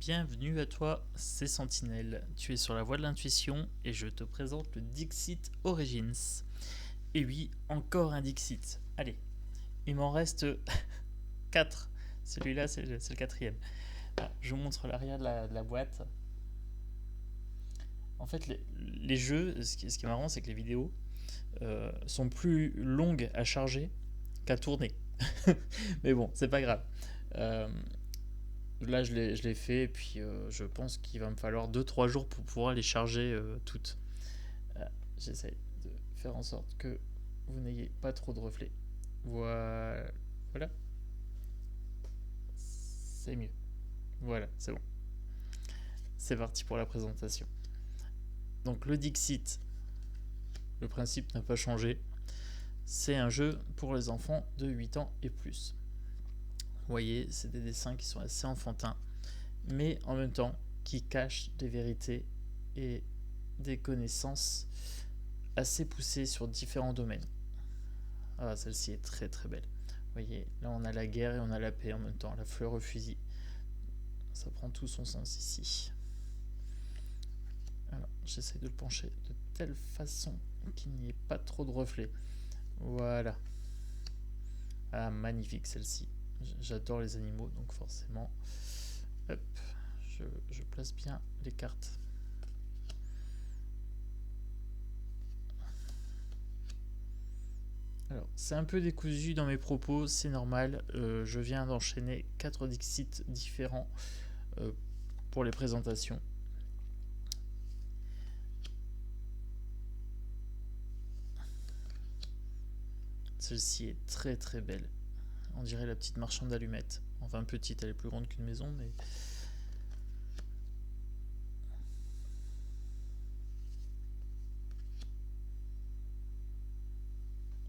Bienvenue à toi, c'est Sentinelle. Tu es sur la voie de l'intuition et je te présente le Dixit Origins. Et oui, encore un Dixit. Allez, il m'en reste 4. Celui-là, c'est le quatrième. Je vous montre l'arrière de la boîte. En fait, les jeux, ce qui est marrant, c'est que les vidéos sont plus longues à charger qu'à tourner. Mais bon, c'est pas grave. Euh, Là, je l'ai fait, et puis je pense qu'il va me falloir 2-3 jours pour pouvoir les charger toutes. Euh, J'essaie de faire en sorte que vous n'ayez pas trop de reflets. Voilà. Voilà. C'est mieux. Voilà, c'est bon. C'est parti pour la présentation. Donc, le Dixit, le principe n'a pas changé. C'est un jeu pour les enfants de 8 ans et plus. Vous voyez, c'est des dessins qui sont assez enfantins, mais en même temps qui cachent des vérités et des connaissances assez poussées sur différents domaines. Ah, celle-ci est très très belle. Vous voyez, là on a la guerre et on a la paix en même temps, la fleur au fusil. Ça prend tout son sens ici. Alors, j'essaie de le pencher de telle façon qu'il n'y ait pas trop de reflets. Voilà. Ah, magnifique celle-ci. J'adore les animaux, donc forcément, hop, je place bien les cartes. Alors, c'est un peu décousu dans mes propos, c'est normal. Je viens d'enchaîner 4 Dixits différents pour les présentations. Celle-ci est très très belle. On dirait la petite marchande d'allumettes. Enfin petite, elle est plus grande qu'une maison, mais...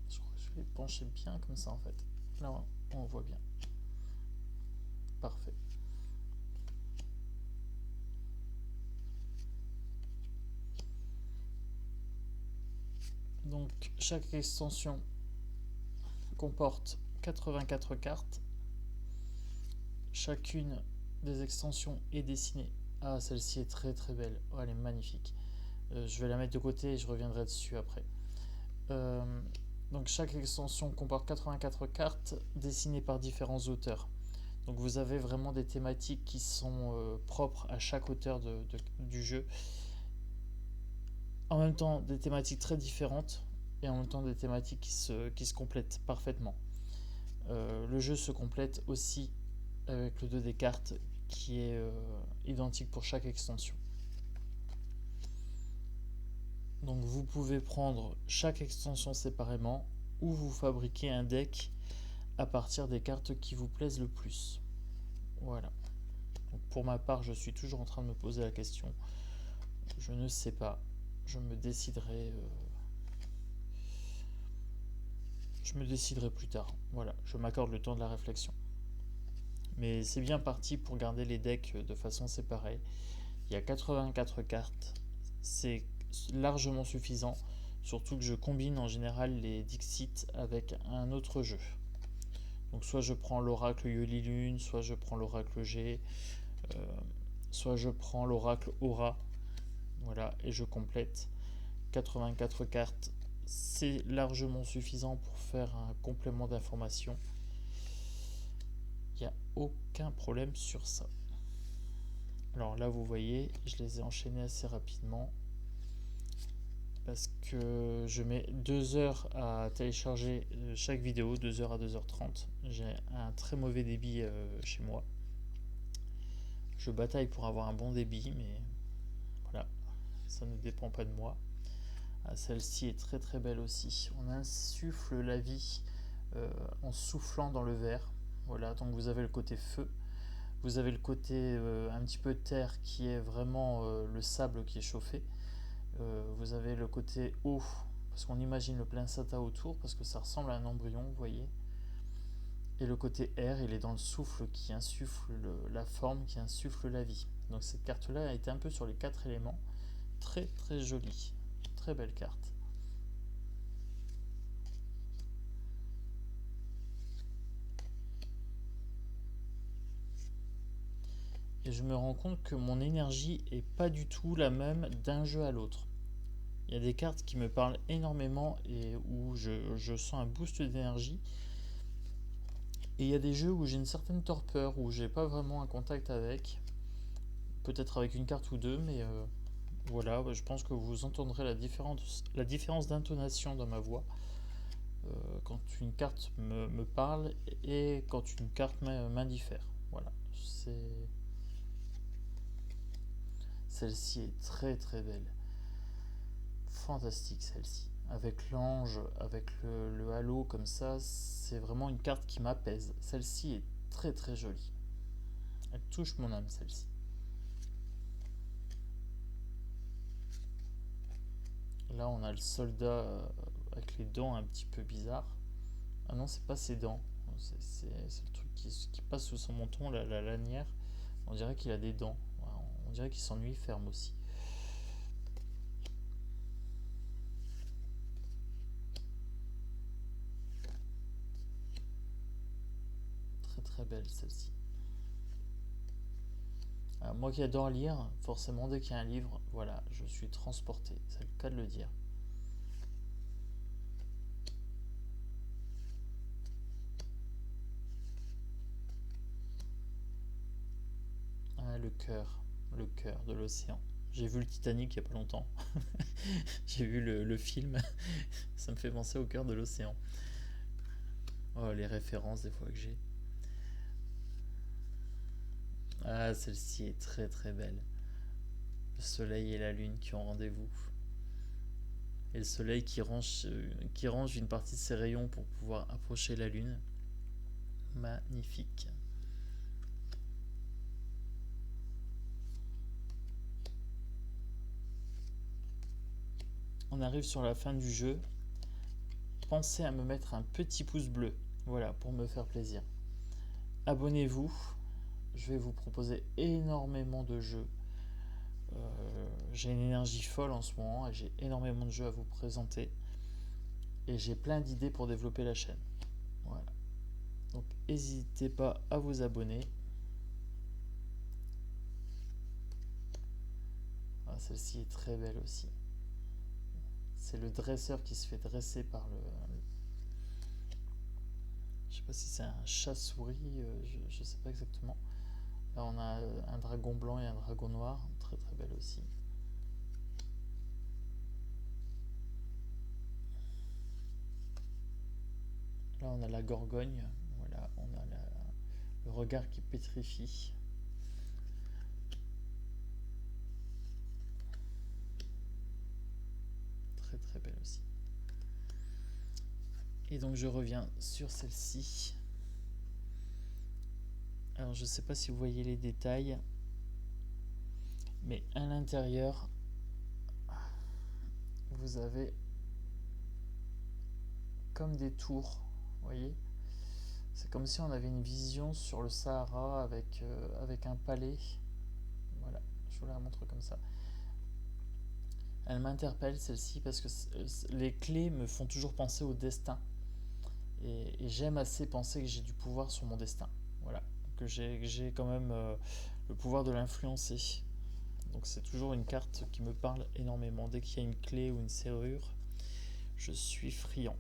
Je crois que je vais pencher bien comme ça en fait. Là on voit bien. Parfait. Donc chaque extension comporte 84 cartes. Chacune des extensions est dessinée. Ah, celle-ci est très très belle. Oh, elle est magnifique. Je vais la mettre de côté et je reviendrai dessus après. Donc chaque extension comporte 84 cartes dessinées par différents auteurs. Donc vous avez vraiment des thématiques qui sont propres à chaque auteur du jeu. En même temps, des thématiques très différentes et en même temps des thématiques qui se complètent parfaitement. Le jeu se complète aussi avec le 2 des cartes qui est identique pour chaque extension. Donc vous pouvez prendre chaque extension séparément ou vous fabriquer un deck à partir des cartes qui vous plaisent le plus. Voilà. Donc pour ma part, je suis toujours en train de me poser la question. Je ne sais pas. Je me déciderai plus tard. Voilà, je m'accorde le temps de la réflexion. Mais c'est bien parti pour garder les decks de façon séparée. Il y a 84 cartes. C'est largement suffisant. Surtout que je combine en général les Dixit avec un autre jeu. Donc soit je prends l'oracle Yoli-Lune, soit je prends l'oracle G, soit je prends l'oracle Aura. Voilà, et je complète 84 cartes. C'est largement suffisant pour faire un complément d'information. Il n'y a aucun problème sur ça. Alors là, vous voyez, je les ai enchaînés assez rapidement parce que je mets 2 heures à télécharger chaque vidéo, 2 heures à 2h30. J'ai un très mauvais débit chez moi. Je bataille pour avoir un bon débit, mais voilà, ça ne dépend pas de moi. Ah, celle-ci est très très belle aussi. On insuffle la vie en soufflant dans le verre. Voilà, donc vous avez le côté feu. Vous avez le côté un petit peu terre qui est vraiment le sable qui est chauffé. Vous avez le côté eau, parce qu'on imagine le placenta autour, parce que ça ressemble à un embryon, vous voyez. Et le côté air, il est dans le souffle qui insuffle la forme, qui insuffle la vie. Donc cette carte-là a été un peu sur les 4 éléments. Très très jolie. Très belle carte. et je me rends compte que mon énergie est pas du tout la même d'un jeu à l'autre. Il y a des cartes qui me parlent énormément et où je sens un boost d'énergie. Et il y a des jeux où j'ai une certaine torpeur, où j'ai pas vraiment un contact avec. Peut-être avec une carte ou deux, mais voilà, je pense que vous entendrez la différence d'intonation dans ma voix quand une carte me parle et quand une carte m'indiffère. Voilà, celle-ci est très très belle. Fantastique celle-ci. Avec l'ange, avec le halo comme ça, c'est vraiment une carte qui m'apaise. Celle-ci est très très jolie. Elle touche mon âme celle-ci. Là on a le soldat avec les dents un petit peu bizarres. Ah non, c'est pas ses dents. C'est le truc qui passe sous son menton, la lanière. On dirait qu'il a des dents. On dirait qu'il s'ennuie ferme aussi. Très très belle celle-ci. Moi qui adore lire, forcément dès qu'il y a un livre, voilà, je suis transporté. C'est le cas de le dire. Ah, le cœur de l'océan. J'ai vu le Titanic il n'y a pas longtemps. J'ai vu le film. Ça me fait penser au cœur de l'océan. Oh, les références des fois que j'ai. Ah, celle-ci est très très belle. Le soleil et la lune qui ont rendez-vous. Et le soleil qui range une partie de ses rayons pour pouvoir approcher la lune. Magnifique. On arrive sur la fin du jeu. Pensez à me mettre un petit pouce bleu. Voilà, pour me faire plaisir. Abonnez-vous. Je vais vous proposer énormément de jeux. J'ai une énergie folle en ce moment et j'ai énormément de jeux à vous présenter. Et j'ai plein d'idées pour développer la chaîne. Voilà. Donc n'hésitez pas à vous abonner. Ah, celle-ci est très belle aussi. C'est le dresseur qui se fait dresser par le... Je sais pas si c'est un chat-souris, je sais pas exactement. Là on a un dragon blanc et un dragon noir, très très belle aussi. Là on a la gorgogne, voilà, on a le regard qui pétrifie. Très très belle aussi. Et donc je reviens sur celle-ci. Alors je sais pas si vous voyez les détails, mais à l'intérieur, vous avez comme des tours, vous voyez. C'est comme si on avait une vision sur le Sahara avec un palais. Voilà, je vous la montre comme ça. Elle m'interpelle celle-ci parce que les clés me font toujours penser au destin. Et j'aime assez penser que j'ai du pouvoir sur mon destin. Voilà, que j'ai quand même le pouvoir de l'influencer. Donc c'est toujours une carte qui me parle énormément. Dès qu'il y a une clé ou une serrure, je suis friand.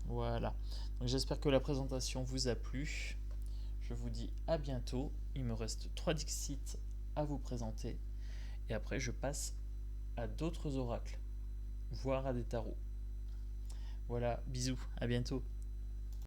Voilà. Donc j'espère que la présentation vous a plu. Je vous dis à bientôt. Il me reste 3 Dixit à vous présenter. Et après je passe à d'autres oracles, voire à des tarots. Voilà, bisous, à bientôt.